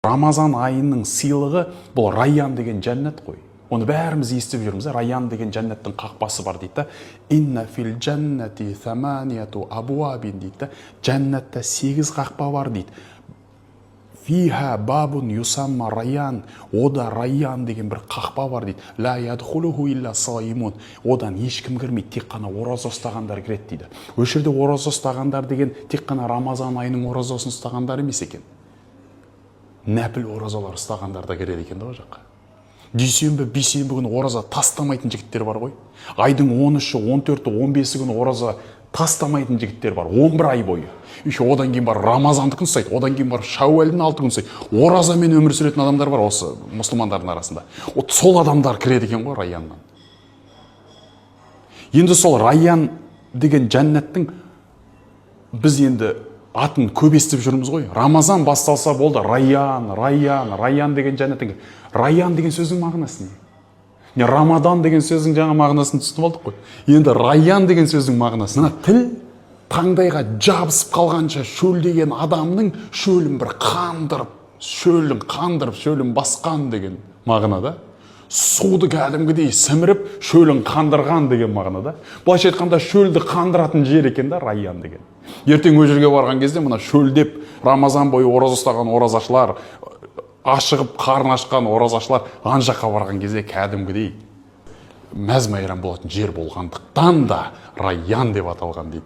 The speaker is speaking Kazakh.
Рамазан айының сыйлығы бұл Райян деген жәннат қой. Оны бәріміз естіп жүрміз. Райян деген жәннаттың қақпасы бар дейді. Инна фил джаннати саманияту абуабин дейді. Жәннатта 8 қақпа бар дейді. Фиха бабун юсамма Райян. Ода Райян деген бір қақпа бар дейді. Ла ядхулуху илля саимун. Одан ешкім кірмейді, тек қана ораза ұстағандар кіреді дейді. Осы жерде ораза ұстағандар деген тек қана Рамазан айының оразасын ұстағандар емес екен. Нәпіл оразалар ұстағандар да кіреді екен ол жаққа. Дүйсенбі, бейсенбі күні ораза тастамайтын жігіттер бар ғой. Айдың 13-і, 14-і, 15-і күні ораза тастамайтын жігіттер бар. 11 ай бойы. Еще одан кейін бар Рамазандықын ұстайды, одан кейін бар Шәуәлдің 6 күн ұстайды. Оразамен өмір сүретін адамдар бар осы мұсылмандардың арасында. Сол адамдар кіреді екен ғой Райяннан. Енді сол Райян деген жәннаттың біз енді атын көп естіп жүрміз ғой. Рамазан басталса болды. Райян деген жәннаттың. Райян деген сөздің мағынасы не? Рамадан деген сөздің жаңа мағынасын түсініп алдық қой. Енді Райян деген сөздің мағынасы. Мына тіл таңдайға жабысып қалғанша шөлдеген адамның шөлін бір қандырып, шөлін басқан деген мағынада. Суды кәдімгідей сіміріп, шөлін қандырған деген мағынада. Былайша айтқанда шөлді қандыратын жер екен да Райян деген. Ертең ол жерге барған кезде мына шөлдеп Рамазан бойы ораза ұстаған оразашылар, ашығып қарны ашқан оразашылар ан жаққа барған кезде кәдімгідей мәз-майрам болатын жер болғандықтан да Райян деп аталған дейді.